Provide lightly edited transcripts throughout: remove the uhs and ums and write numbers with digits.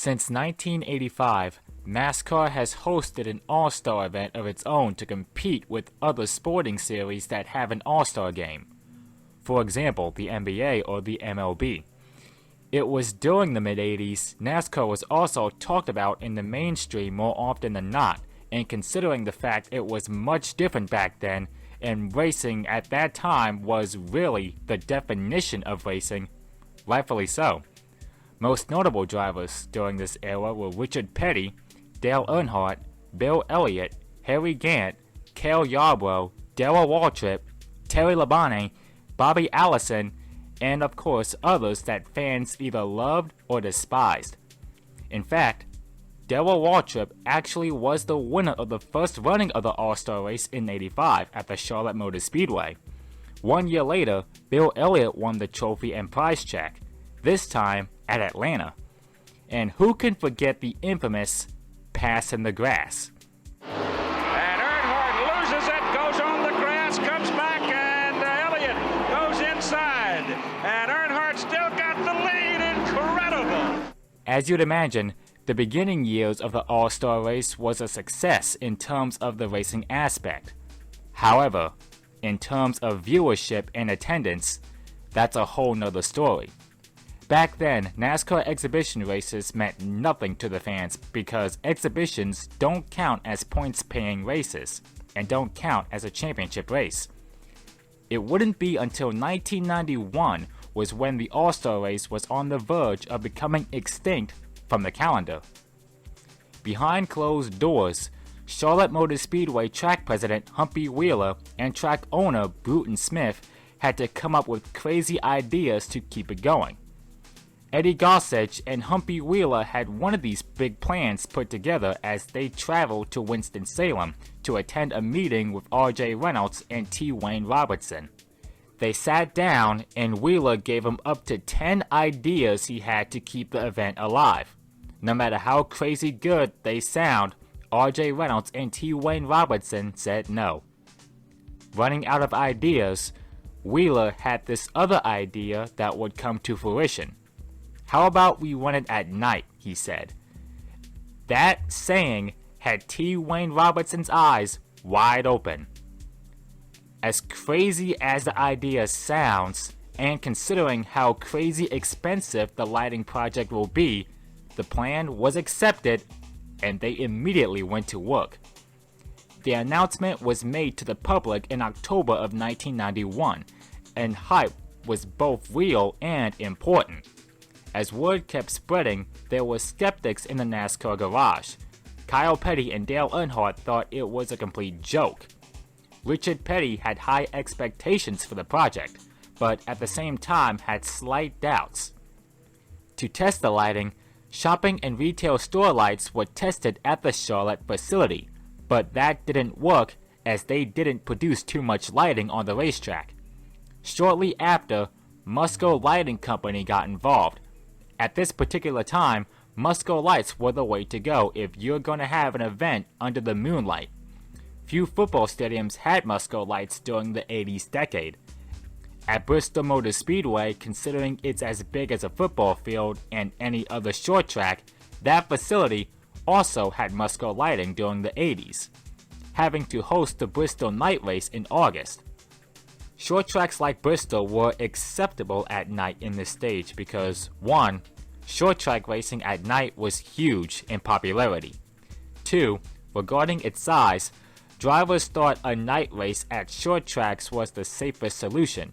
Since 1985, NASCAR has hosted an All-Star event of its own to compete with other sporting series that have an All-Star game. For example, the NBA or the MLB. It was during the mid-80s, NASCAR was also talked about in the mainstream more often than not, and considering the fact it was much different back then, and racing at that time was really the definition of racing, rightfully so. Most notable drivers during this era were Richard Petty, Dale Earnhardt, Bill Elliott, Harry Gant, Cale Yarborough, Darrell Waltrip, Terry Labonte, Bobby Allison, and of course others that fans either loved or despised. In fact, Darrell Waltrip actually was the winner of the first running of the All-Star race in '85 at the Charlotte Motor Speedway. 1 year later, Bill Elliott won the trophy and prize check, this time at Atlanta. And who can forget the infamous pass in the grass? And Earnhardt loses it, goes on the grass, comes back, and Elliott goes inside. And Earnhardt still got the lead. Incredible! As you'd imagine, the beginning years of the All-Star race was a success in terms of the racing aspect. However, in terms of viewership and attendance, that's a whole nother story. Back then, NASCAR exhibition races meant nothing to the fans because exhibitions don't count as points-paying races and don't count as a championship race. It wouldn't be until 1991 was when the All-Star race was on the verge of becoming extinct from the calendar. Behind closed doors, Charlotte Motor Speedway track president Humpy Wheeler and track owner Bruton Smith had to come up with crazy ideas to keep it going. Eddie Gossage and Humpy Wheeler had one of these big plans put together as they traveled to Winston-Salem to attend a meeting with R.J. Reynolds and T. Wayne Robertson. They sat down and Wheeler gave him up to 10 ideas he had to keep the event alive. No matter how crazy good they sound, R.J. Reynolds and T. Wayne Robertson said no. Running out of ideas, Wheeler had this other idea that would come to fruition. How about we run it at night, he said. That saying had T. Wayne Robertson's eyes wide open. As crazy as the idea sounds, and considering how crazy expensive the lighting project will be, the plan was accepted and they immediately went to work. The announcement was made to the public in October of 1991, and hype was both real and important. As word kept spreading, there were skeptics in the NASCAR garage. Kyle Petty and Dale Earnhardt thought it was a complete joke. Richard Petty had high expectations for the project, but at the same time had slight doubts. To test the lighting, shopping and retail store lights were tested at the Charlotte facility, but that didn't work as they didn't produce too much lighting on the racetrack. Shortly after, Musco Lighting Company got involved. At this particular time, Musco lights were the way to go if you're going to have an event under the moonlight. Few football stadiums had Musco lights during the 80s decade. At Bristol Motor Speedway, considering it's as big as a football field and any other short track, that facility also had Musco lighting during the 80s, having to host the Bristol night race in August. Short tracks like Bristol were acceptable at night in this stage because 1. Short track racing at night was huge in popularity. 2. Regarding its size, drivers thought a night race at short tracks was the safest solution.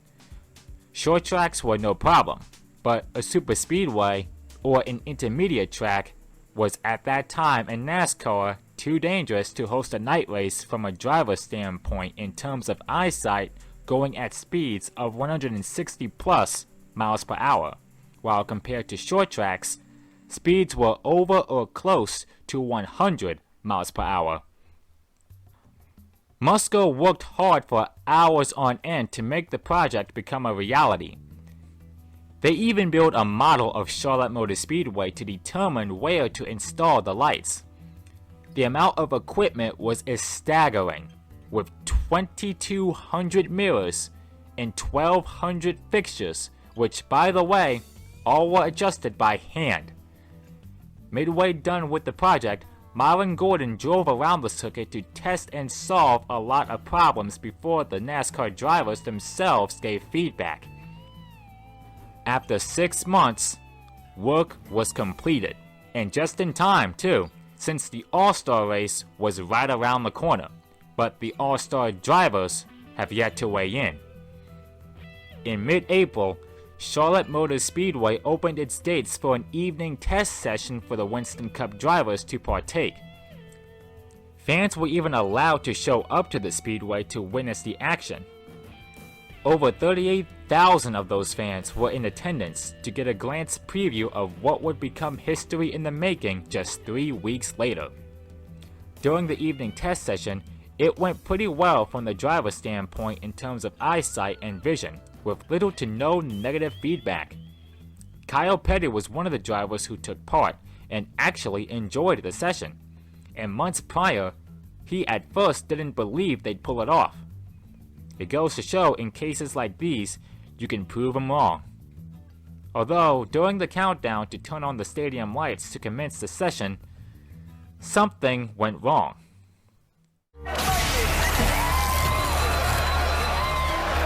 Short tracks were no problem, but a super speedway or an intermediate track was at that time in NASCAR too dangerous to host a night race from a driver's standpoint in terms of eyesight, going at speeds of 160 plus miles per hour, while compared to short tracks, speeds were over or close to 100 miles per hour. Musco worked hard for hours on end to make the project become a reality. They even built a model of Charlotte Motor Speedway to determine where to install the lights. The amount of equipment was staggering, with 2,200 mirrors and 1,200 fixtures, which, by the way, all were adjusted by hand. Midway done with the project, Myron Gordon drove around the circuit to test and solve a lot of problems before the NASCAR drivers themselves gave feedback. After 6 months, work was completed, and just in time too, since the All-Star race was right around the corner, but the All-Star drivers have yet to weigh in. In mid-April, Charlotte Motor Speedway opened its gates for an evening test session for the Winston Cup drivers to partake. Fans were even allowed to show up to the speedway to witness the action. Over 38,000 of those fans were in attendance to get a glance preview of what would become history in the making just 3 weeks later. During the evening test session, it went pretty well from the driver's standpoint in terms of eyesight and vision, with little to no negative feedback. Kyle Petty was one of the drivers who took part and actually enjoyed the session, and months prior, he at first didn't believe they'd pull it off. It goes to show in cases like these, you can prove them wrong. Although, during the countdown to turn on the stadium lights to commence the session, something went wrong.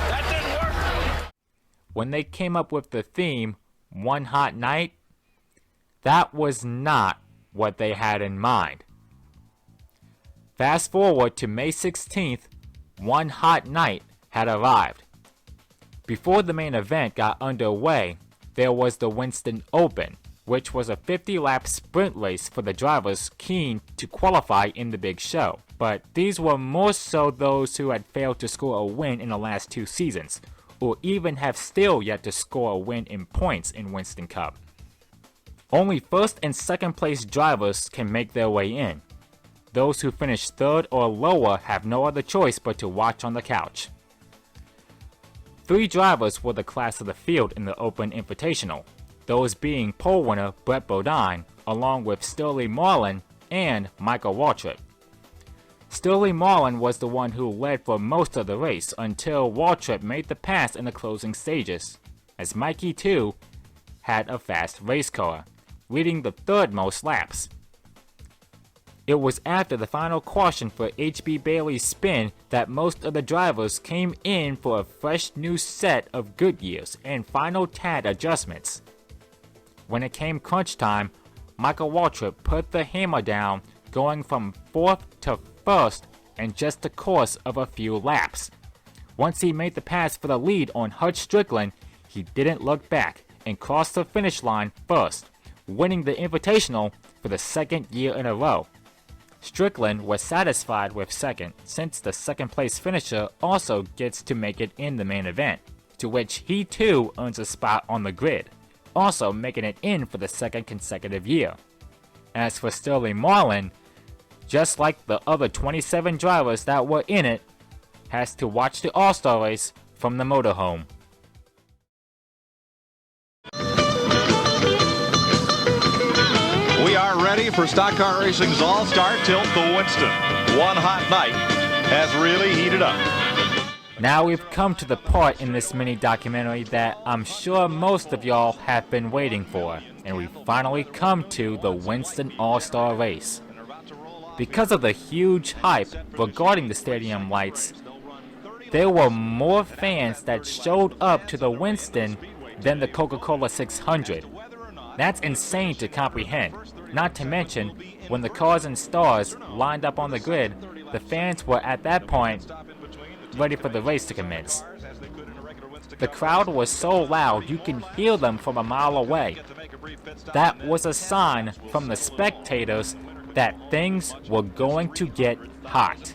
That didn't work. When they came up with the theme, One Hot Night, that was not what they had in mind. Fast forward to May 16th, One Hot Night had arrived. Before the main event got underway, there was the Winston Open, which was a 50-lap sprint race for the drivers keen to qualify in the big show. But these were more so those who had failed to score a win in the last 2 seasons, or even have still yet to score a win in points in Winston Cup. Only first and second place drivers can make their way in. Those who finish third or lower have no other choice but to watch on the couch. 3 drivers were the class of the field in the Open Invitational, those being pole winner Brett Bodine, along with Sterling Marlin and Michael Waltrip. Sterling Marlin was the one who led for most of the race until Waltrip made the pass in the closing stages, as Mikey too had a fast race car, leading the third most laps. It was after the final caution for HB Bailey's spin that most of the drivers came in for a fresh new set of Goodyears and final tad adjustments. When it came crunch time, Michael Waltrip put the hammer down, going from 4th to 1st in just the course of a few laps. Once he made the pass for the lead on Hutch Strickland, he didn't look back and crossed the finish line first, winning the Invitational for the 2nd year in a row. Strickland was satisfied with second, since the second place finisher also gets to make it in the main event, to which he too earns a spot on the grid, also making it in for the 2nd consecutive year. As for Sterling Marlin, just like the other 27 drivers that were in it, has to watch the All-Star race from the motorhome. We are ready for Stock Car Racing's All-Star Tilt to Winston. One hot night has really heated up. Now we've come to the part in this mini documentary that I'm sure most of y'all have been waiting for, and we've finally come to the Winston All-Star race. Because of the huge hype regarding the stadium lights, there were more fans that showed up to the Winston than the Coca-Cola 600. That's insane to comprehend. Not to mention, when the cars and stars lined up on the grid, the fans were at that point ready for the race to commence. The crowd was so loud you can hear them from a mile away. That was a sign from the spectators that things were going to get hot.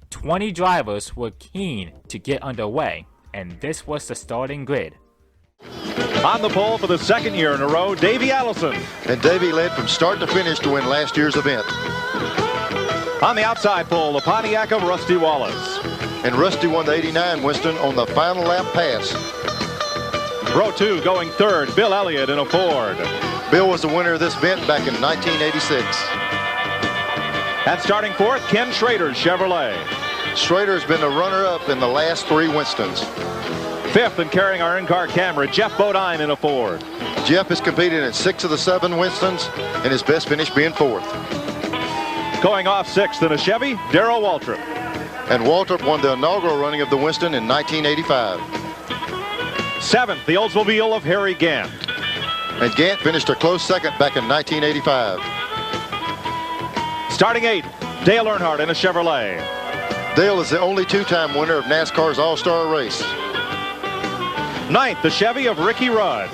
20 drivers were keen to get underway, and this was the starting grid. On the pole for the 2nd year in a row, Davey Allison. And Davey led from start to finish to win last year's event. On the outside pole, the Pontiac of Rusty Wallace. And Rusty won the 89 Winston on the final lap pass. Row 2 going 3rd, Bill Elliott in a Ford. Bill was the winner of this event back in 1986. And starting 4th, Ken Schrader's Chevrolet. Schrader has been the runner-up in the last 3 Winstons. Fifth and carrying our in-car camera, Jeff Bodine in a Ford. Jeff has competed in 6 of the 7 Winstons, and his best finish being 4th. Going off 6th in a Chevy, Darrell Waltrip. And Waltrip won the inaugural running of the Winston in 1985. 7th, the Oldsmobile of Harry Gant. And Gant finished a close second back in 1985. Starting 8th, Dale Earnhardt in a Chevrolet. Dale is the only 2-time winner of NASCAR's All-Star race. 9th, the Chevy of Ricky Rudd.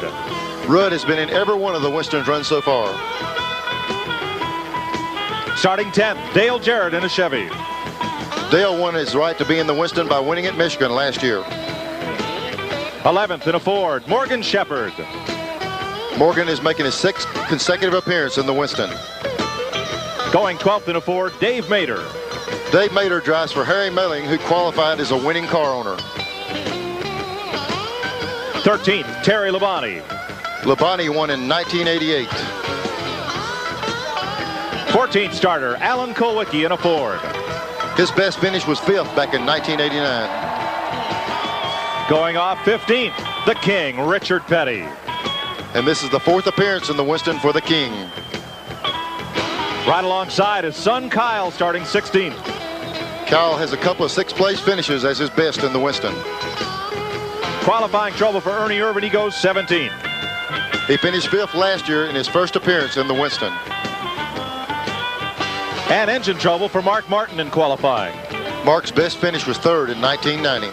Rudd has been in every one of the Winstons run so far. Starting 10th, Dale Jarrett in a Chevy. Dale won his right to be in the Winston by winning at Michigan last year. 11th in a Ford, Morgan Shepherd. Morgan is making his 6th consecutive appearance in the Winston. Going 12th in a Ford, Dave Mader. Dave Mader drives for Harry Melling, who qualified as a winning car owner. 13th, Terry Labonte. Labonte won in 1988. 14th starter, Alan Kulwicki in a Ford. His best finish was 5th back in 1989. Going off 15th, the King, Richard Petty. And this is the 4th appearance in the Winston for the King. Right alongside his son Kyle, starting 16th. Kyle has a couple of 6th-place finishes as his best in the Winston. Qualifying trouble for Ernie Irvin, he goes 17th. He finished 5th last year in his first appearance in the Winston. And engine trouble for Mark Martin in qualifying. Mark's best finish was 3rd in 1990.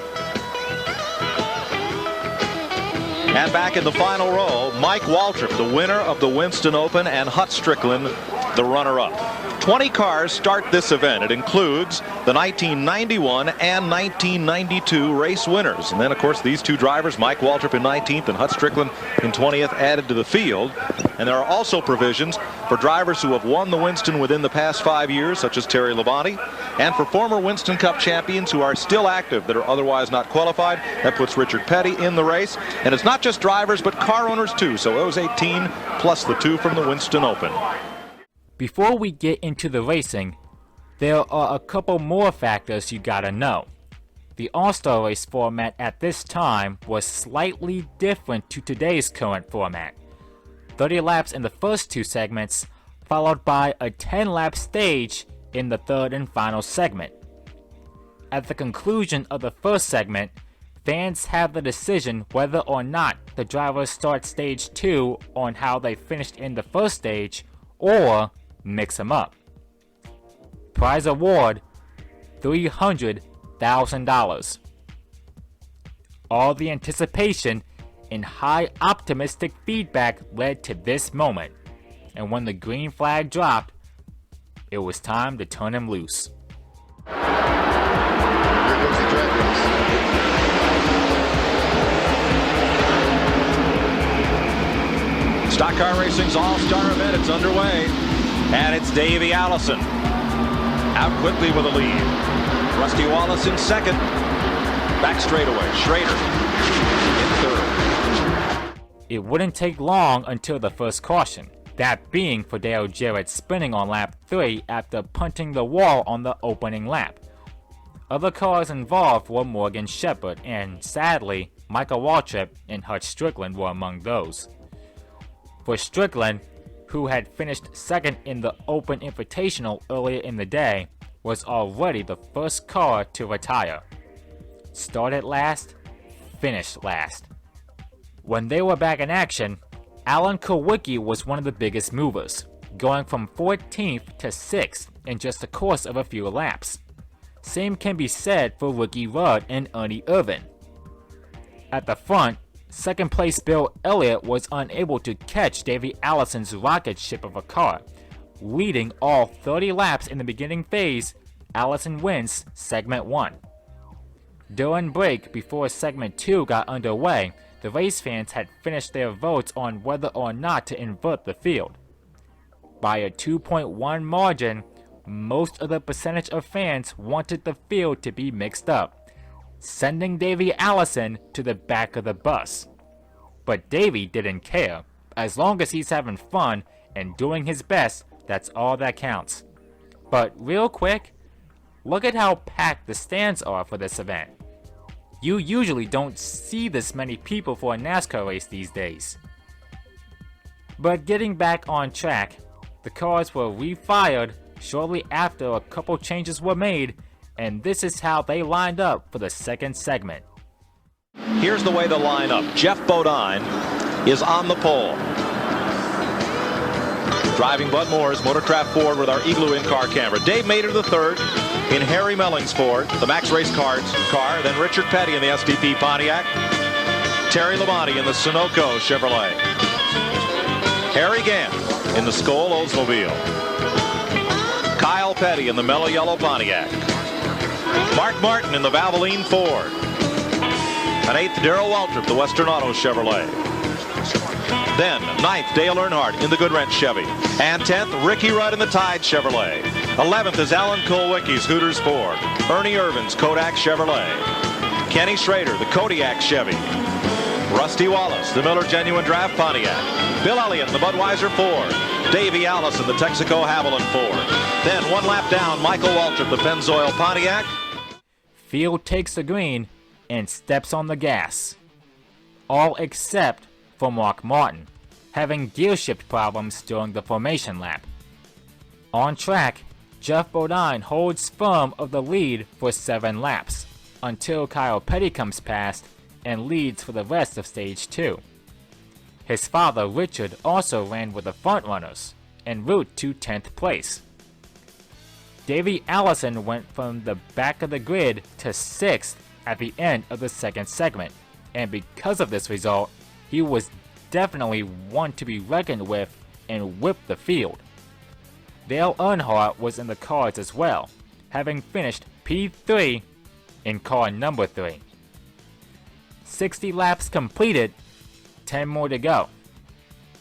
And back in the final row, Mike Waltrip, the winner of the Winston Open, and Hut Strickland, the runner-up. 20 cars start this event. It includes the 1991 and 1992 race winners. And then, of course, these 2 drivers, Mike Waltrip in 19th and Hut Strickland in 20th, added to the field. And there are also provisions for drivers who have won the Winston within the past 5 years, such as Terry Labonte, and for former Winston Cup champions who are still active that are otherwise not qualified. That puts Richard Petty in the race. And it's not just drivers, but car owners, too. So those 18 plus the 2 from the Winston Open. Before we get into the racing, there are a couple more factors you gotta know. The All-Star race format at this time was slightly different to today's current format. 30 laps in the first 2 segments, followed by a 10-lap stage in the 3rd and final segment. At the conclusion of the first segment, fans have the decision whether or not the drivers start stage 2 on how they finished in the first stage, or mix them up. Prize award, $300,000. All the anticipation and high optimistic feedback led to this moment, and when the green flag dropped, it was time to turn him loose. Here goes the drag race. Stock Car Racing's All-Star event, it's underway. And it's Davey Allison out quickly with a lead. Rusty Wallace in second. Back straightaway. Schrader in third. It wouldn't take long until the first caution, that being for Dale Jarrett spinning on lap 3 after punting the wall on the opening lap. Other cars involved were Morgan Shepherd, and sadly, Michael Waltrip and Hut Strickland were among those. For Strickland, who had finished second in the Open Invitational earlier in the day, was already the first car to retire. Started last, finished last. When they were back in action, Alan Kulwicki was one of the biggest movers, going from 14th to 6th in just the course of a few laps. Same can be said for Ricky Rudd and Ernie Irvin. At the front, second place Bill Elliott was unable to catch Davey Allison's rocket ship of a car. Leading all 30 laps in the beginning phase, Allison wins segment 1. During break before segment 2 got underway, the race fans had finished their votes on whether or not to invert the field. By a 2.1 margin, most of the percentage of fans wanted the field to be mixed up, sending Davey Allison to the back of the bus. But Davey didn't care. As long as he's having fun and doing his best, that's all that counts. But real quick, look at how packed the stands are for this event. You usually don't see this many people for a NASCAR race these days. But getting back on track, the cars were refired shortly after a couple changes were made, and this is how they lined up for the second segment. Here's the way they line up. Jeff Bodine is on the pole. Driving Bud Moore's Motorcraft Ford with our Igloo in-car camera. Dave Mader the third in Harry Melling's Ford, the Max Race car. Then Richard Petty in the SDP Pontiac. Terry Labonte in the Sunoco Chevrolet. Harry Gant in the Skoll Oldsmobile. Kyle Petty in the Mellow Yellow Pontiac. Mark Martin in the Valvoline Ford. And 8th, Darrell Waltrip, the Western Auto Chevrolet. Then 9th, Dale Earnhardt in the Goodwrench Chevy. And 10th, Ricky Rudd in the Tide Chevrolet. 11th is Alan Kulwicki's Hooters Ford. Ernie Irvin's Kodak Chevrolet. Kenny Schrader, the Kodiak Chevy. Rusty Wallace, the Miller Genuine Draft Pontiac. Bill Elliott, the Budweiser Ford. Davey Allison, the Texaco Haviland Ford. Then one lap down, Michael Waltrip, the Pennzoil Pontiac. Field takes the green and steps on the gas. All except for Mark Martin, having gear shift problems during the formation lap. On track, Jeff Bodine holds firm of the lead for 7 laps, until Kyle Petty comes past and leads for the rest of stage 2. His father Richard also ran with the front runners, en route to 10th place. Davey Allison went from the back of the grid to 6th at the end of the second segment, and because of this result, he was definitely one to be reckoned with and whipped the field. Dale Earnhardt was in the cars as well, having finished P3 in car number 3. 60 laps completed, 10 more to go.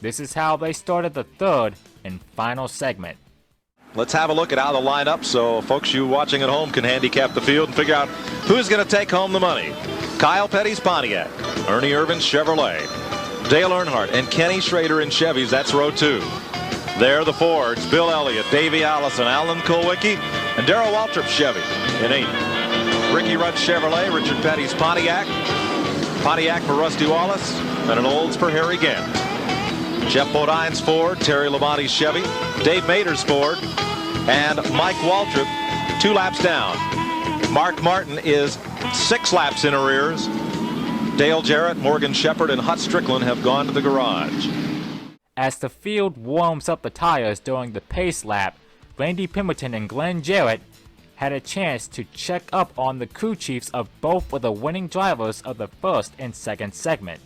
This is how they started the third and final segment. Let's have a look at how the lineup, so folks you watching at home can handicap the field and figure out who's going to take home the money. Kyle Petty's Pontiac, Ernie Irvin's Chevrolet, Dale Earnhardt and Kenny Schrader in Chevys, that's row 2. There the Fords, Bill Elliott, Davey Allison, Alan Kulwicki, and Darrell Waltrip Chevy in 8. Ricky Rudd Chevrolet, Richard Petty's Pontiac, Pontiac for Rusty Wallace, and an Olds for Harry Gant. Jeff Bodine's Ford, Terry Labonte's Chevy, Dave Mader's Ford, and Mike Waltrip 2 laps down. Mark Martin is 6 laps in arrears. Dale Jarrett, Morgan Shepherd, and Hut Strickland have gone to the garage. As the field warms up the tires during the pace lap, Randy Pemberton and Glenn Jarrett had a chance to check up on the crew chiefs of both of the winning drivers of the first and second segment.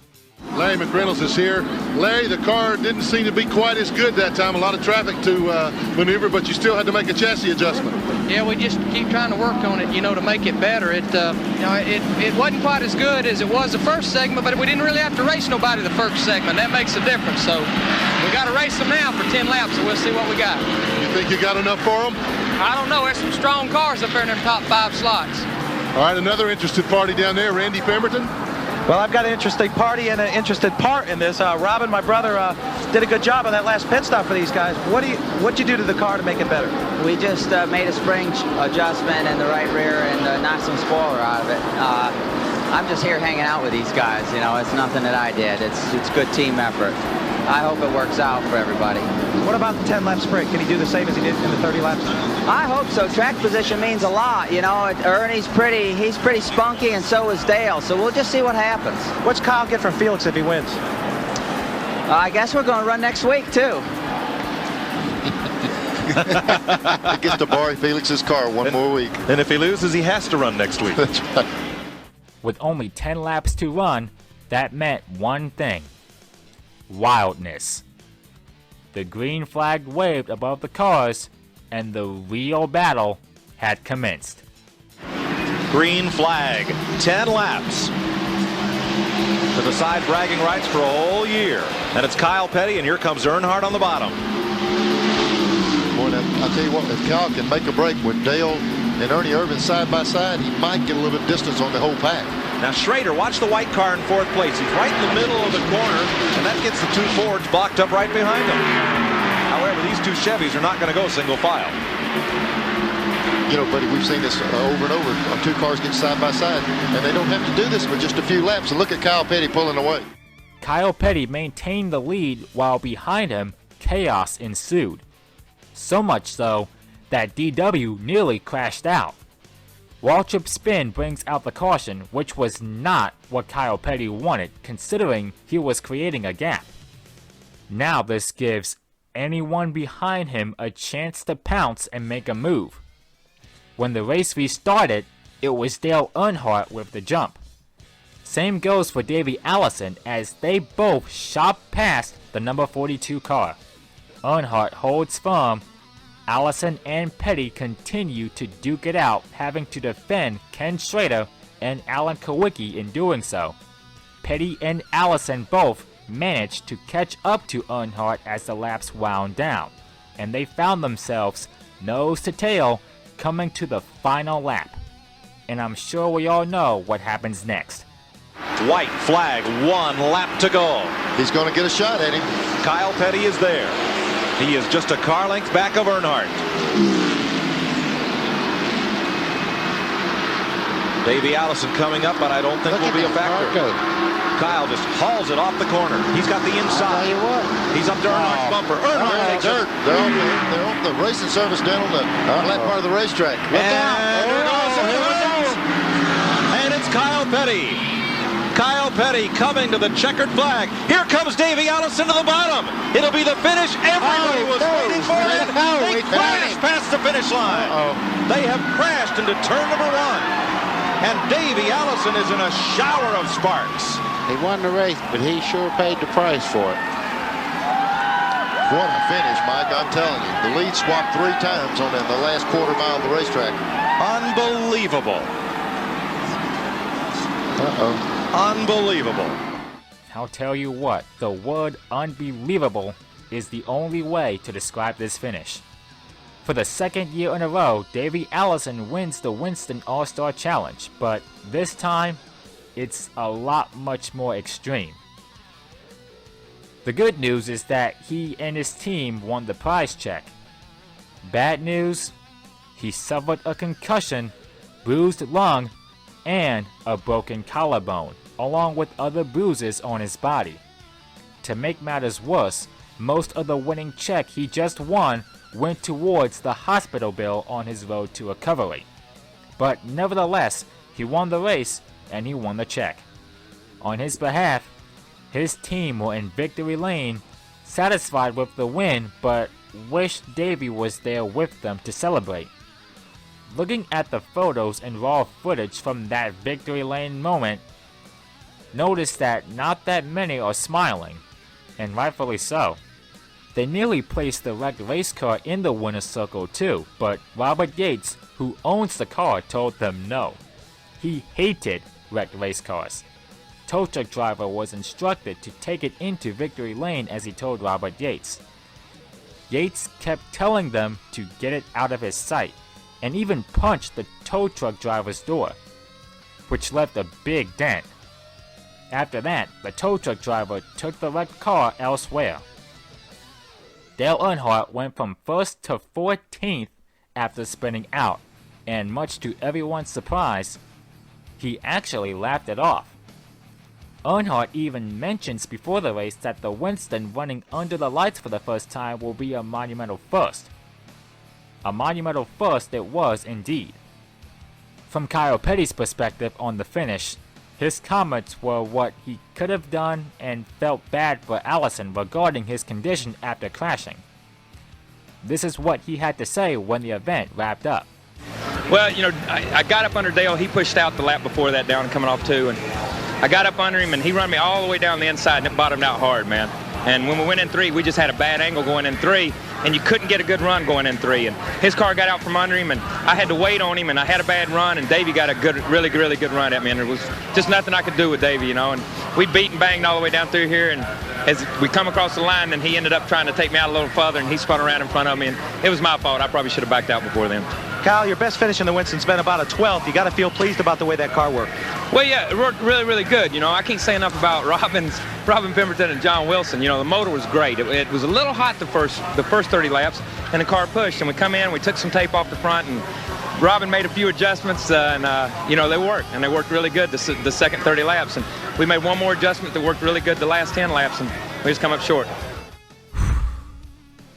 Larry McReynolds is here. Larry, the car didn't seem to be quite as good that time. A lot of traffic to maneuver, but you still had to make a chassis adjustment. Yeah, we just keep trying to work on it, to make it better. It wasn't quite as good as it was the first segment, but we didn't really have to race nobody the first segment. That makes a difference. So we got to race them now for 10 laps, and we'll see what we got. You think you got enough for them? I don't know. There's some strong cars up there in them top 5 slots. All right, another interested party down there, Randy Pemberton. Well, I've got an interested party and an interested part in this. Robin, my brother, did a good job on that last pit stop for these guys. What'd you do to the car to make it better? We just made a spring adjustment in the right rear and knocked some spoiler out of it. I'm just here hanging out with these guys. It's nothing that I did. It's good team effort. I hope it works out for everybody. What about the 10-lap sprint? Can he do the same as he did in the 30 laps? I hope so. Track position means a lot. Ernie's he's pretty spunky, and so is Dale. So we'll just see what happens. What's Kyle get from Felix if he wins? I guess we're going to run next week, too. He gets to borrow Felix's car one more week. And if he loses, he has to run next week. That's right. With only 10 laps to run, that meant one thing: wildness. The green flag waved above the cars, and the real battle had commenced. Green flag, 10 laps to decide bragging rights for a whole year. And it's Kyle Petty, and here comes Earnhardt on the bottom. Boy, I'll tell you what, if Kyle can make a break with Dale and Ernie Irvin side by side, he might get a little bit of distance on the whole pack. Now Schrader, watch the white car in 4th place. He's right in the middle of the corner, and that gets the 2 Fords blocked up right behind him. However, these 2 Chevys are not going to go single file. You know, buddy, we've seen this over and over. Two cars get side by side, and they don't have to do this with just a few laps. And look at Kyle Petty pulling away. Kyle Petty maintained the lead while behind him, chaos ensued. So much so that DW nearly crashed out. Waltrip's spin brings out the caution, which was not what Kyle Petty wanted, considering he was creating a gap. Now this gives anyone behind him a chance to pounce and make a move. When the race restarted, it was Dale Earnhardt with the jump. Same goes for Davey Allison as they both shot past the number 42 car. Earnhardt holds firm. Allison and Petty continue to duke it out, having to defend Ken Schrader and Alan Kawicki in doing so. Petty and Allison both managed to catch up to Earnhardt as the laps wound down, and they found themselves nose to tail coming to the final lap. And I'm sure we all know what happens next. White flag, 1 lap to go. He's going to get a shot at him. Kyle Petty is there. He is just a car length back of Earnhardt. Davey Allison coming up, but I don't think will be a factor. Kyle just hauls it off the corner. He's got the inside. He's up to Earnhardt's bumper. Earnhardt takes it. They're on the racing service down on the left part of the racetrack. Look out. And it's Kyle Petty. Kyle Petty coming to the checkered flag. Here comes Davey Allison to the bottom. It'll be the finish everybody was waiting for. They crashed past the finish line. They have crashed into turn number 1. And Davey Allison is in a shower of sparks. He won the race, but he sure paid the price for it. What a finish, Mike. I'm telling you. The lead swapped 3 times on the last quarter mile of the racetrack. Unbelievable. Unbelievable. I'll tell you what, the word unbelievable is the only way to describe this finish. For the second year in a row, Davey Allison wins the Winston All-Star Challenge, but this time, it's a lot much more extreme. The good news is that he and his team won the prize check. Bad news, he suffered a concussion, bruised lung, and a broken collarbone, along with other bruises on his body. To make matters worse, most of the winning check he just won went towards the hospital bill on his road to recovery. But nevertheless, he won the race and he won the check. On his behalf, his team were in victory lane, satisfied with the win, but wished Davey was there with them to celebrate. Looking at the photos and raw footage from that victory lane moment, notice that not that many are smiling, and rightfully so. They nearly placed the wrecked race car in the winner's circle too, but Robert Yates, who owns the car, told them no. He hated wrecked race cars. Tow truck driver was instructed to take it into victory lane as he told Robert Yates. Yates kept telling them to get it out of his sight, and even punched the tow truck driver's door, which left a big dent. After that, the tow truck driver took the wrecked car elsewhere. Dale Earnhardt went from 1st to 14th after spinning out, and much to everyone's surprise, he actually laughed it off. Earnhardt even mentions before the race that the Winston running under the lights for the first time will be a monumental first. A monumental first it was indeed. From Kyle Petty's perspective on the finish, his comments were what he could have done and felt bad for Allison regarding his condition after crashing. This is what he had to say when the event wrapped up. Well, you know, I got up under Dale. He pushed out the lap before that down coming off 2, and I got up under him, and he run me all the way down the inside, and it bottomed out hard, man. And when we went in 3, we just had a bad angle going in 3, and you couldn't get a good run going in 3. And his car got out from under him, and I had to wait on him, and I had a bad run, and Davey got a good, really good run at me, and there was just nothing I could do with Davey, you know. And we beat and banged all the way down through here, and as we come across the line, then he ended up trying to take me out a little further, and he spun around in front of me, and it was my fault. I probably should have backed out before then. Kyle, your best finish in the Winston's been about a 12th. You got to feel pleased about the way that car worked. Well, yeah, it worked really good. You know, I can't say enough about Robin Pemberton and John Wilson. You know, the motor was great. It was a little hot the first 30 laps, and the car pushed. And we come in, we took some tape off the front, and Robin made a few adjustments, and they worked, and they worked really good the second 30 laps. And we made one more adjustment that worked really good the last 10 laps, and we just come up short.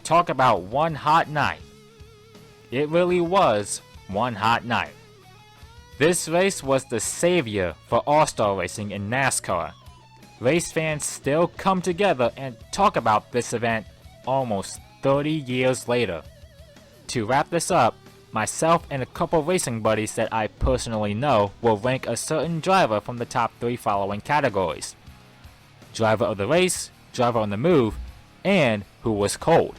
Talk about one hot night. It really was one hot night. This race was the savior for All-Star racing in NASCAR. Race fans still come together and talk about this event almost 30 years later. To wrap this up, myself and a couple racing buddies that I personally know will rank a certain driver from the top 3 following categories: driver of the race, driver on the move, and who was cold.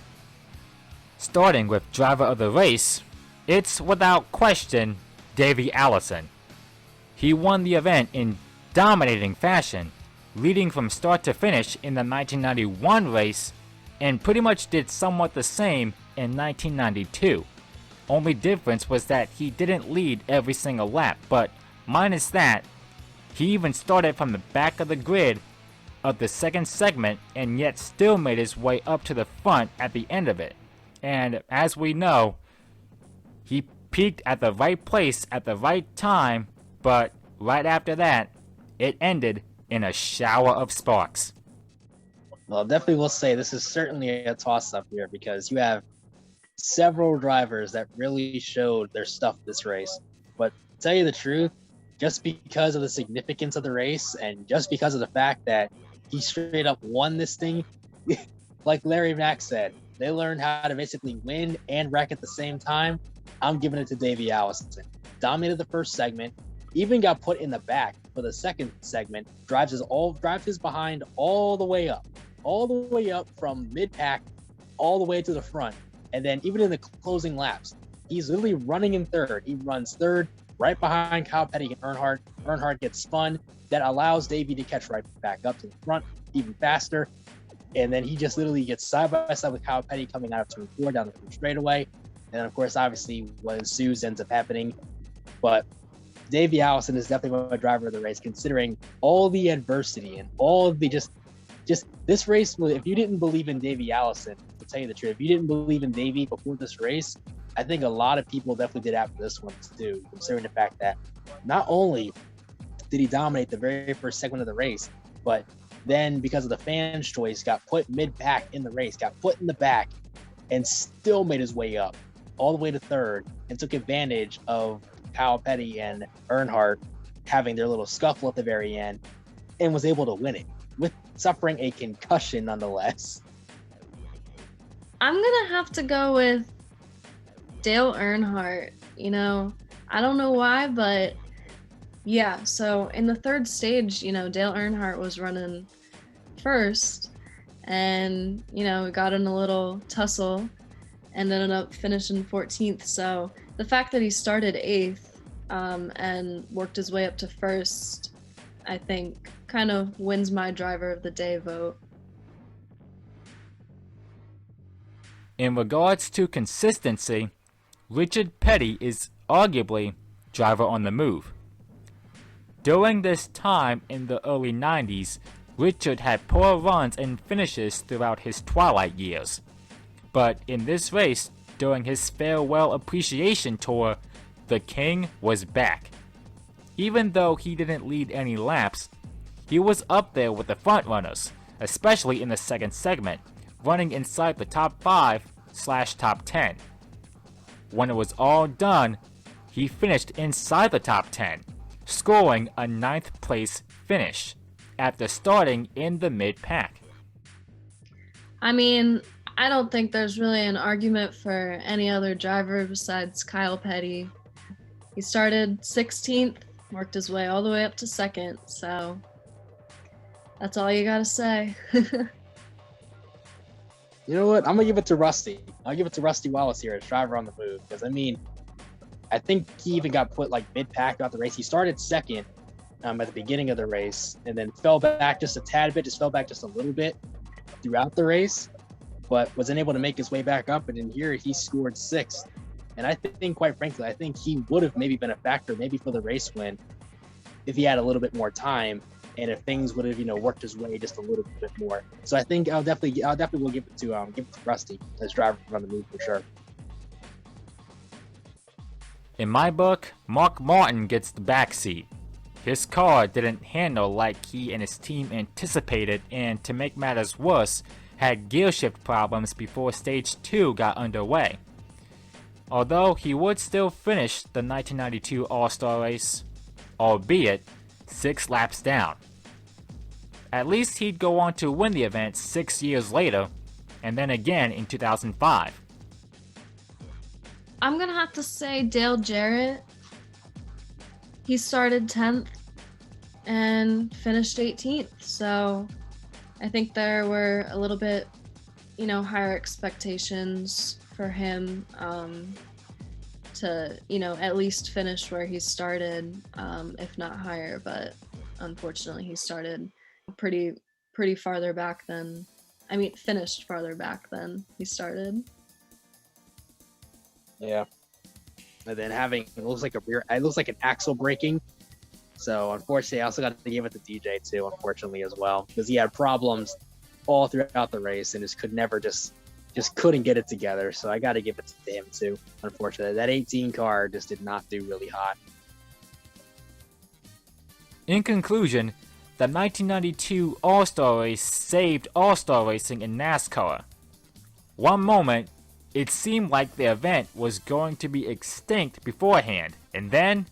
Starting with driver of the race, it's without question Davey Allison. He won the event in dominating fashion, leading from start to finish in the 1991 race, and pretty much did somewhat the same in 1992. Only difference was that he didn't lead every single lap, but minus that, he even started from the back of the grid of the second segment and yet still made his way up to the front at the end of it. And as we know, he peaked at the right place at the right time, but right after that, it ended in a shower of sparks. Well, definitely will say this is certainly a toss-up here because you have several drivers that really showed their stuff this race. But to tell you the truth, just because of the significance of the race and just because of the fact that he straight up won this thing, like Larry Mack said, they learned how to basically win and wreck at the same time. I'm giving it to Davey Allison. Dominated the first segment, even got put in the back for the second segment, drives his behind all the way up from mid-pack all the way to the front. And then even in the closing laps, he's literally running in third. He runs third right behind Kyle Petty and Earnhardt. Earnhardt gets spun. That allows Davey to catch right back up to the front even faster. And then he just literally gets side by side with Kyle Petty coming out of turn 4 down the front straightaway. And then, of course, obviously, what ensues ends up happening. But Davey Allison is definitely my driver of the race, considering all the adversity and all of the just this race. If you didn't believe in Davey Allison, to tell you the truth, if you didn't believe in Davey before this race, I think a lot of people definitely did after this one too, considering the fact that not only did he dominate the very first segment of the race, but then because of the fans' choice, got put mid-pack in the race, got put in the back, and still made his way up all the way to third and took advantage of Kyle Petty and Earnhardt having their little scuffle at the very end and was able to win it with suffering a concussion nonetheless. I'm going to have to go with Dale Earnhardt. I don't know why, but yeah, so in the third stage, Dale Earnhardt was running first and, we got in a little tussle and ended up finishing 14th. So the fact that he started 8th and worked his way up to first, I think kind of wins my driver of the day vote. In regards to consistency, Richard Petty is arguably driver on the move. During this time in the early 90s, Richard had poor runs and finishes throughout his twilight years. But in this race, during his farewell appreciation tour, the King was back. Even though he didn't lead any laps, he was up there with the front runners, especially in the second segment, running inside the top 5/top 10. When it was all done, he finished inside the top 10, scoring a 9th place finish after starting in the mid-pack. I mean, I don't think there's really an argument for any other driver besides Kyle Petty. He started 16th, worked his way all the way up to 2nd, so that's all you gotta say. You know what? I'm going to give it to Rusty. I'll give it to Rusty Wallace here as driver on the move. Because, I think he even got put mid-pack throughout the race. He started 2nd at the beginning of the race and then fell back just a tad bit, fell back just a little bit throughout the race, but was unable to make his way back up. And in here, he scored 6th. And I think, quite frankly, he would have maybe been a factor maybe for the race win if he had a little bit more time. And if things would have, worked his way just a little bit more. So I think I'll definitely will give it to Rusty as driver on the move for sure. In my book, Mark Martin gets the backseat. His car didn't handle like he and his team anticipated, and to make matters worse, had gear shift problems before Stage 2 got underway. Although he would still finish the 1992 All-Star race, albeit 6 laps down. At least he'd go on to win the event 6 years later, and then again in 2005. I'm gonna have to say Dale Jarrett. He started 10th and finished 18th, so I think there were a little bit, higher expectations for him to, at least finish where he started, if not higher. But unfortunately, he started pretty farther back than, finished farther back than he started. Yeah. And then it looks like an axle breaking. So unfortunately, I also got to give it to DJ too, unfortunately as well, because he had problems all throughout the race and just couldn't get it together. So I got to give it to him too. Unfortunately, that 18 car just did not do really hot. In conclusion, the 1992 All-Star race saved All-Star racing in NASCAR. One moment, it seemed like the event was going to be extinct beforehand, and then,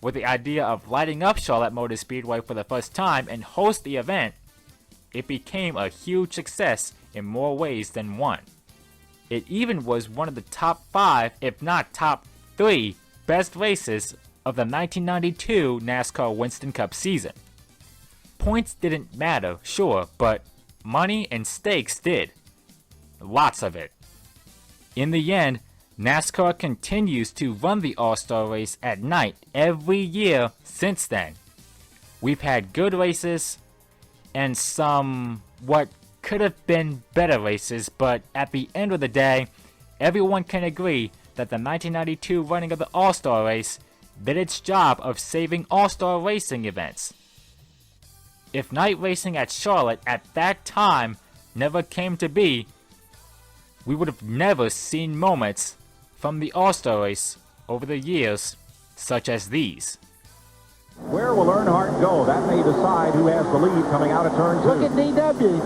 with the idea of lighting up Charlotte Motor Speedway for the first time and host the event, it became a huge success in more ways than one. It even was one of the top 5, if not top 3, best races of the 1992 NASCAR Winston Cup season. Points didn't matter, sure, but money and stakes did. Lots of it. In the end, NASCAR continues to run the All-Star race at night every year since then. We've had good races and some what could have been better races, but at the end of the day, everyone can agree that the 1992 running of the All-Star race did its job of saving All-Star racing events. If night racing at Charlotte at that time never came to be, we would have never seen moments from the All-Star race over the years such as these. Where will Earnhardt go? That may decide who has the lead coming out of turn 2. Look at DW. He's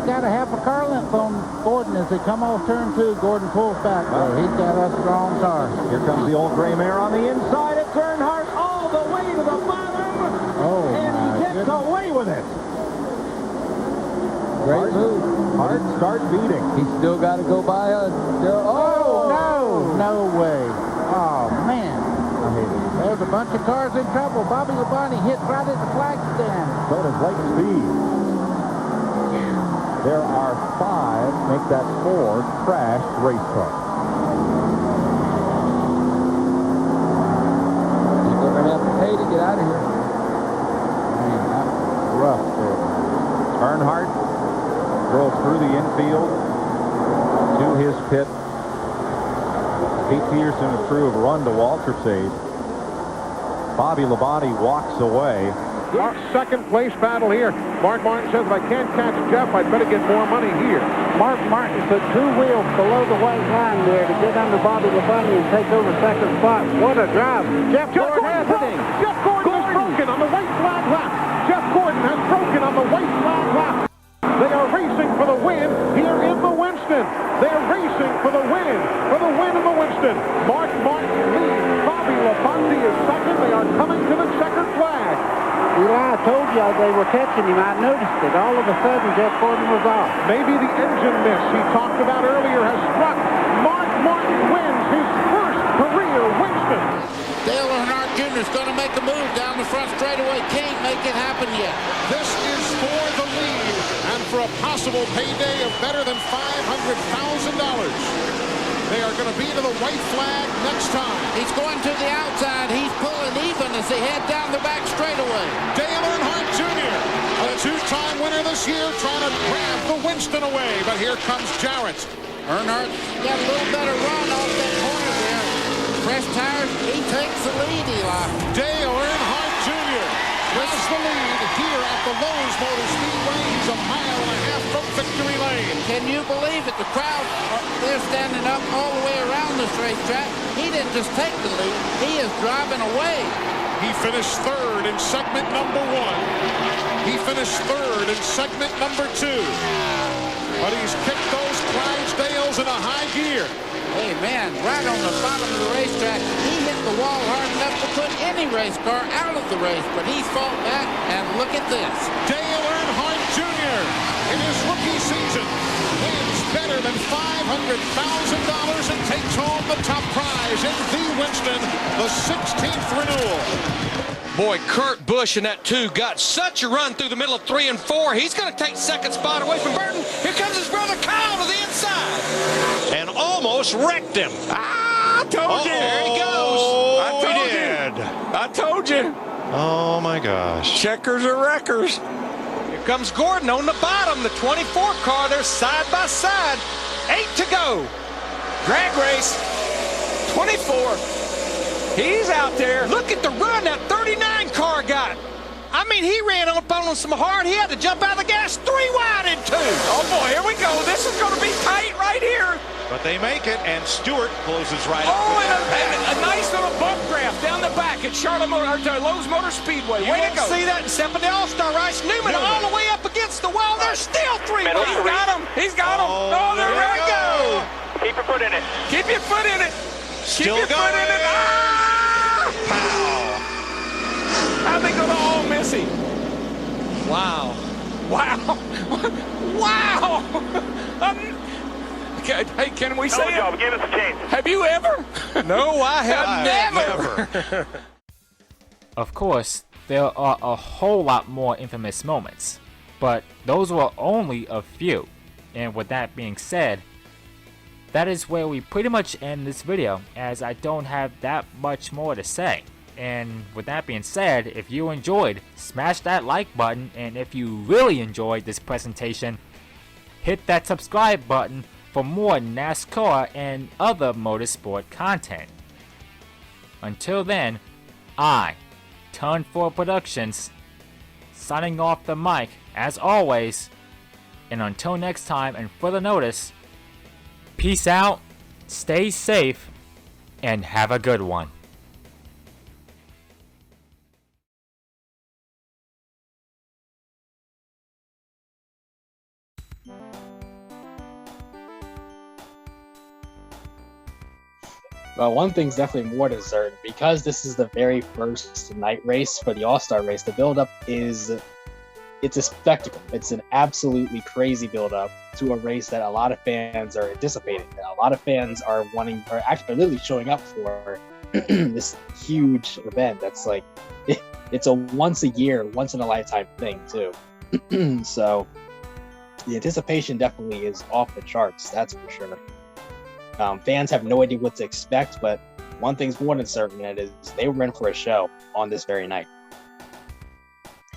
got a half a car length on Gordon as they come off turn 2. Gordon pulls back. He's got a strong car. Here comes the old gray mare on the inside. It's Earnhardt all the way to the bottom. And he gets away with it. Great move. Hart start beating. He's still got to go by a... No way. Oh, man. There's a bunch of cars in trouble. Bobby Labonte hit right at the flag stand. So does Lake Speed. There are 5, make that 4, crashed race cars. People are going to have to pay to get out of here. Man, that was rough there. Earnhardt drove through the infield to his pit. Pete Peterson and crew have run to Waltrip's aid. Bobby Labonte walks away. Second place battle here. Mark Martin says, if I can't catch Jeff, I'd better get more money here. Mark Martin put 2 wheels below the white line there to get under Bobby Labonte and take over second spot. What a drive. Jeff Gordon has it. Jeff Gordon has broken on the white flag lap. Jeff Gordon has broken on the white flag lap. They are racing for the win here in the Winston. They're racing for the win in the Winston. Mark Martin leads. Bobby Labonte is second. They are coming to the checkered flag. Eli, I told you they were catching him. I noticed it. All of a sudden, Jeff Gordon was off. Maybe the engine miss he talked about earlier has struck. Mark Martin wins his first career Winston. Dale Earnhardt Jr. is going to make a move down the front straightaway. Can't make it happen yet. This is for the lead and for a possible payday of better than $500,000. They are going to be to the white flag next time. He's going to the outside. He's pulling even as they head down the back straightaway. Dale Earnhardt Jr., a 2-time winner this year, trying to grab the Winston away. But here comes Jarrett. Earnhardt got a little better run off that corner there. Fresh tires, he takes the lead, Eli. Dale Earnhardt Jr. has the lead here at the Lowe's Motor Speedway. He's 1.5 miles from victory lane. Can you believe it? The crowd, they're standing up all the way around the this racetrack, he didn't just take the lead, he is driving away. He finished third in segment number 1. He finished third in segment number 2. But he's kicked those Clydesdales in a high gear. Hey, man, right on the bottom of the racetrack, he hit the wall hard enough to put any race car out of the race, but he's fought back, and look at this. Dale Earnhardt Jr. in his rookie season wins better than $500,000 and takes home the top prize in the Winston, the 16th renewal. Boy, Kurt Busch in that 2 got such a run through the middle of 3 and 4. He's going to take second spot away from Burton. Here comes his brother Kyle to the inside. And almost wrecked him. I told you. There he goes. I told you. Oh, my gosh. Checkers are wreckers. Here comes Gordon on the bottom. The 24 car, they're side by side. 8 to go. Drag race. 24. He's out there. Look at the run that 39 car got. I mean, he ran up on some hard. He had to jump out of the gas 3 wide in 2. Oh, boy, here we go. This is going to be tight right here. But they make it, and Stewart closes right up. Oh, with and a nice little bump graph down the back at Lowe's Motor Speedway. You Way to won't go. see that except for the All-Star race. Newman all the way up against the wall. There's still 3 wide. He's got him. He's got him. Oh, there we go. Keep your foot in it. Keep your foot in it. Still Keep your foot in it. Ah! How'd they go to all Missy? Wow. Wow. Wow. Hey, can we say Good job. Give us a chance. Have you ever? No, I have Never. Of course, there are a whole lot more infamous moments, but those were only a few. And with that being said, that is where we pretty much end this video, as I don't have that much more to say. And with that being said, if you enjoyed, smash that like button, and if you really enjoyed this presentation, hit that subscribe button for more NASCAR and other motorsport content. Until then, I, Turn 4 Productions, signing off the mic as always, and until next time and further notice, peace out, stay safe, and have a good one. Well, one thing's definitely more than certain. Because this is the very first night race for the All-Star race, the build-up it's a spectacle. It's an absolutely crazy build-up to a race that a lot of fans are anticipating. A lot of fans are actually literally showing up for this huge event. That's like, it's a once a year, once in a lifetime thing too. So the anticipation definitely is off the charts. That's for sure. Fans have no idea what to expect, but one thing's more than certain, and it is they were in for a show on this very night.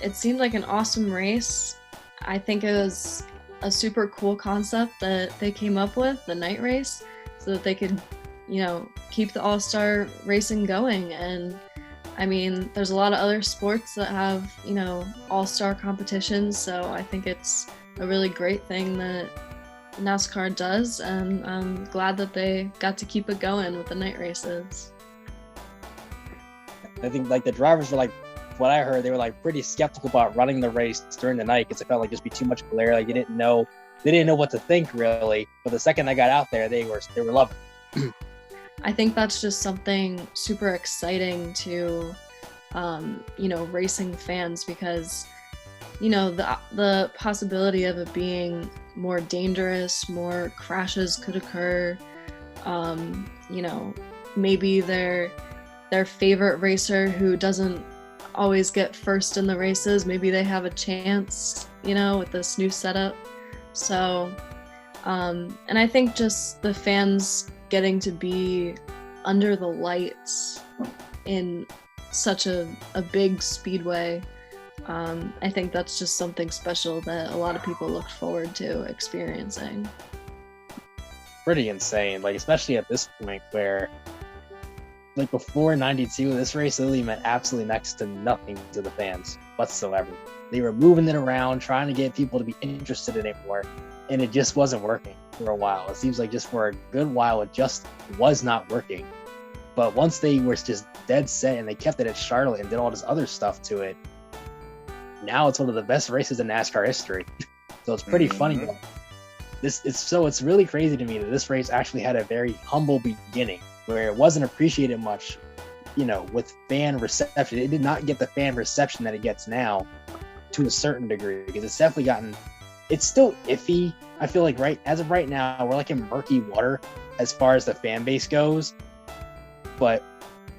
It seemed like an awesome race. I think it was a super cool concept that they came up with, the night race, so that they could, keep the All-Star racing going. And I mean, there's a lot of other sports that have, All-Star competitions, so I think it's a really great thing that NASCAR does, and I'm glad that they got to keep it going with the night races. I think the drivers were what I heard, they were pretty skeptical about running the race during the night because it felt like just be too much glare. They didn't know what to think really. But the second they got out there, they were loving it. I think that's just something super exciting to, racing fans, because the possibility of it being more dangerous, more crashes could occur. Maybe their favorite racer who doesn't always get first in the races, maybe they have a chance, with this new setup. So, and I think just the fans getting to be under the lights in such a big speedway, I think that's just something special that a lot of people look forward to experiencing. Pretty insane, especially at this point where before 92, this race literally meant absolutely next to nothing to the fans whatsoever. They were moving it around, trying to get people to be interested in it more, and it just wasn't working. for a while. It seems like just for a good while, it just was not working. But once they were just dead set and they kept it at Charlotte and did all this other stuff to it, now it's one of the best races in NASCAR history. So it's pretty funny. It's really crazy to me that this race actually had a very humble beginning where it wasn't appreciated much, with fan reception. It did not get the fan reception that it gets now to a certain degree, because it's definitely it's still iffy. I feel like as of right now, we're like in murky water as far as the fan base goes. But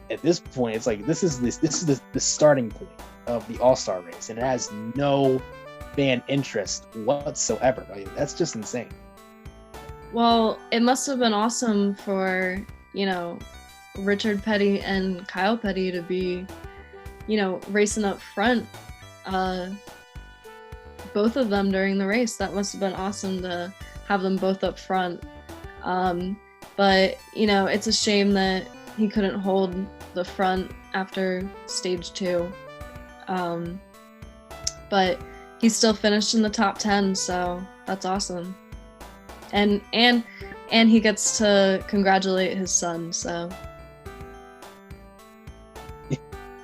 at this point, it's like this is the starting point of the All-Star race, and it has no fan interest whatsoever. I mean, that's just insane. Well, it must have been awesome for, Richard Petty and Kyle Petty to be, racing up front, both of them during the race. That must have been awesome to have them both up front. But, it's a shame that he couldn't hold the front after stage 2. But he still finished in the top 10, so that's awesome. And he gets to congratulate his son, so.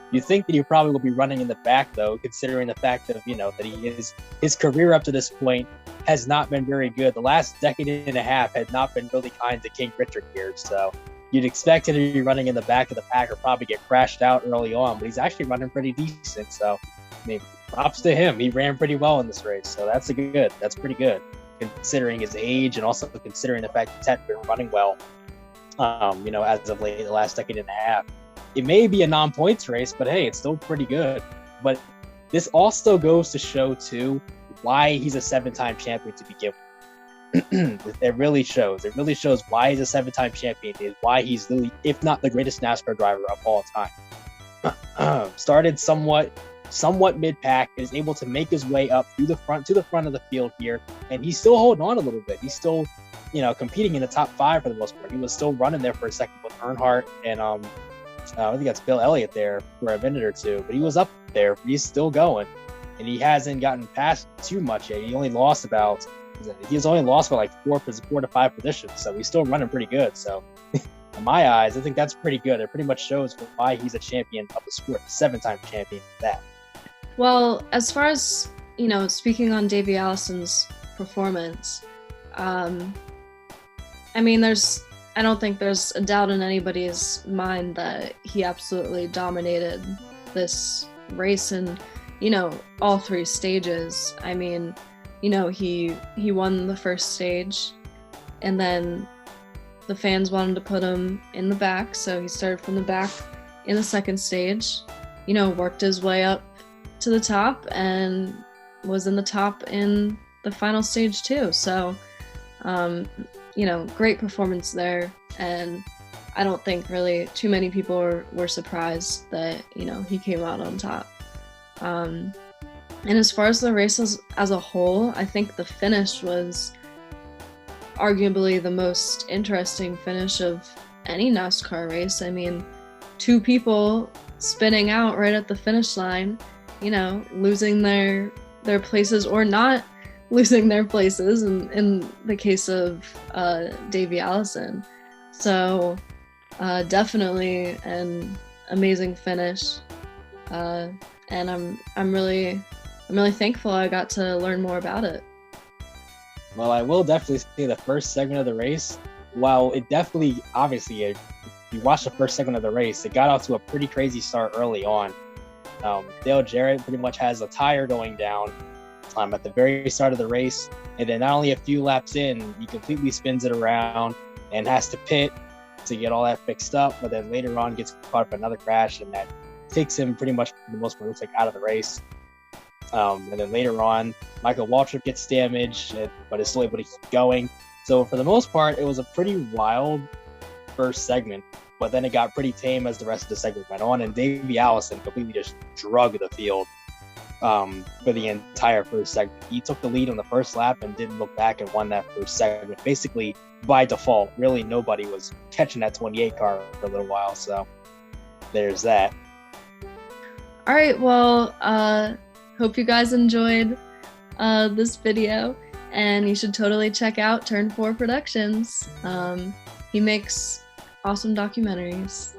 You think that he probably will be running in the back, though, considering the fact of, that his career up to this point has not been very good. The last decade and a half had not been really kind to King Richard here, so you'd expect him to be running in the back of the pack or probably get crashed out early on, but he's actually running pretty decent, so props to him. He ran pretty well in this race, so that's pretty good, considering his age and also considering the fact that Ted been running well, as of late, the last decade and a half. It may be a non-points race, but hey, it's still pretty good. But this also goes to show, too, why he's a 7-time champion to begin with. It really shows. It really shows why he's a 7-time champion, is why he's really, if not the greatest NASCAR driver of all time. Started somewhat mid-pack, is able to make his way up to the front of the field here, and he's still holding on a little bit. He's still, competing in the top 5 for the most part. He was still running there for a second with Earnhardt and I think that's Bill Elliott there for a minute or two, but he was up there. He's still going, and he hasn't gotten past too much yet. He only lost about like 4 to 5 positions, so he's still running pretty good. So in my eyes, I think that's pretty good. It pretty much shows why he's a champion of the sport, 7-time champion of that. Well, as far as, speaking on Davey Allison's performance, I don't think there's a doubt in anybody's mind that he absolutely dominated this race in, all 3 stages. He won the first stage, and then the fans wanted to put him in the back, so he started from the back in the second stage, worked his way up to the top and was in the top in the final stage too. So, great performance there, and I don't think really too many people were surprised that, he came out on top. And as far as the race as a whole, I think the finish was arguably the most interesting finish of any NASCAR race. 2 people spinning out right at the finish line, losing their places or not losing their places in the case of Davey Allison. So definitely an amazing finish, and I'm really thankful I got to learn more about it. Well, I will definitely say the first segment of the race, while it definitely, obviously, if you watch the first segment of the race, it got off to a pretty crazy start early on. Dale Jarrett pretty much has a tire going down at the very start of the race, and then not only a few laps in, he completely spins it around and has to pit to get all that fixed up, but then later on gets caught up in another crash, and that takes him pretty much, for the most part, looks like out of the race. And then later on, Michael Waltrip gets damaged, but is still able to keep going. So for the most part, it was a pretty wild first segment, but then it got pretty tame as the rest of the segment went on, and Davey Allison completely just drug the field for the entire first segment. He took the lead on the first lap and didn't look back and won that first segment. Basically, by default, really nobody was catching that 28 car for a little while, so there's that. All right, well, hope you guys enjoyed this video. and you should totally check out Turn 4 Productions. He makes awesome documentaries.